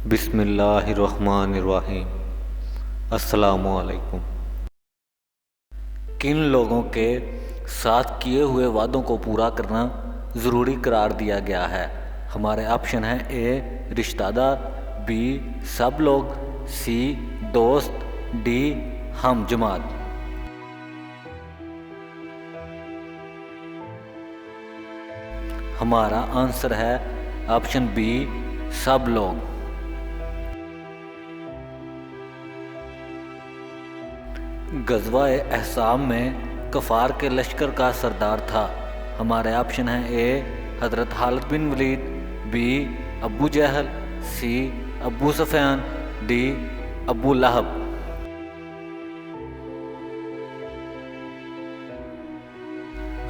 बिस्मिल्लाहिर्रहमानिर्रहीम। अस्सलामुअलैकुम। किन लोगों के साथ किए हुए वादों को पूरा करना ज़रूरी करार दिया गया है? हमारे ऑप्शन हैं: ए रिश्तेदार, बी सब लोग, सी दोस्त, डी हम जमात। हमारा आंसर है ऑप्शन बी सब लोग। गज़वा-ए अहज़ाब में कफ़ार के लश्कर का सरदार था। हमारे ऑप्शन हैं: ए हज़रत खालिद बिन वलीद, बी अबू जहल, सी अबू सुफ़ियान, डी अबू लहब।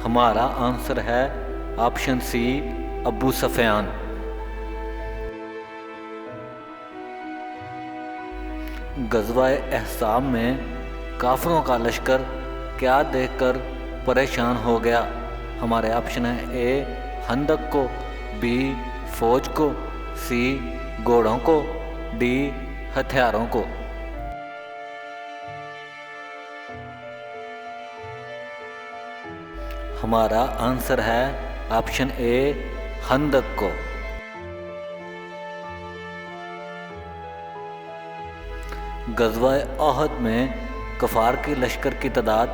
हमारा आंसर है ऑप्शन सी अबू सुफ़ियान। गज़वा-ए अहज़ाब में काफिरों का लश्कर क्या देखकर परेशान हो गया? हमारे ऑप्शन हैं: ए खंदक को, बी फौज को, सी घोड़ों को, डी हथियारों को। हमारा आंसर है ऑप्शन ए खंदक को। गज़वा-ए अहद में कफ़ार के लश्कर की तादाद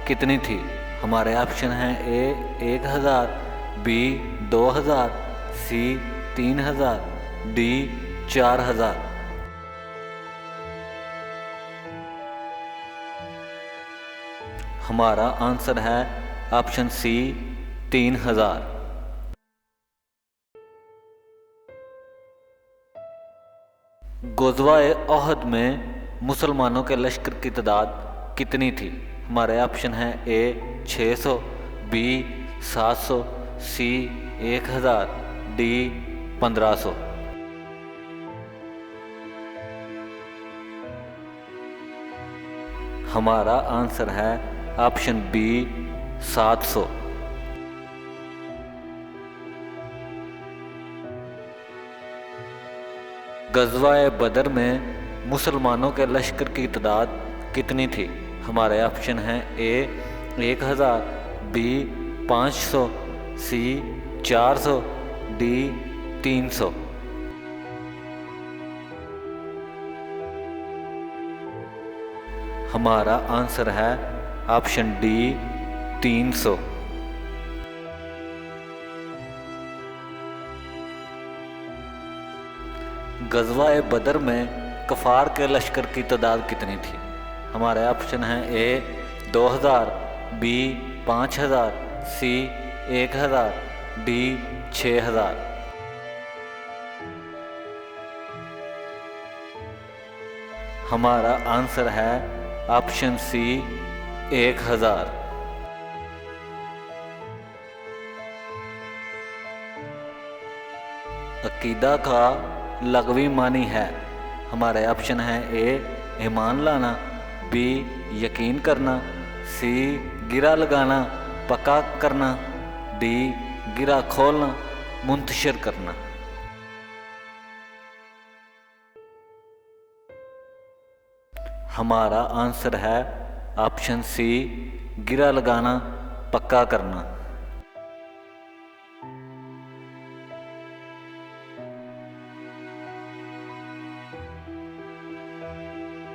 कितनी थी? हमारे ऑप्शन हैं: ए 1000, बी 2000, सी 3000, डी 4000। हमारा आंसर है ऑप्शन सी 3000। गज़वा-ए अहद में मुसलमानों के लश्कर की तादाद कितनी थी? हमारे ऑप्शन हैं: ए 600, बी 700, सी 1000, डी 1500। हमारा आंसर है ऑप्शन बी 700। गज़वा-ए बदर में मुसलमानों के लश्कर की तादाद कितनी थी? हमारे ऑप्शन हैं: ए 1000, बी 500, सी 400, डी 300। हमारा आंसर है ऑप्शन डी 300। गज़वा-ए बदर में कफ़ार के लश्कर की तादाद कितनी थी? हमारे ऑप्शन हैं: ए 2000, बी 5000, सी 1000, डी 6000। हमारा आंसर है ऑप्शन सी 1000। अकीदा का लगवी मानी है। हमारे ऑप्शन हैं: ए ईमान लाना, बी यकीन करना, सी गिरा लगाना पक्का करना, डी गिरा खोलना मुंतशिर करना। हमारा आंसर है ऑप्शन सी गिरा लगाना पक्का करना।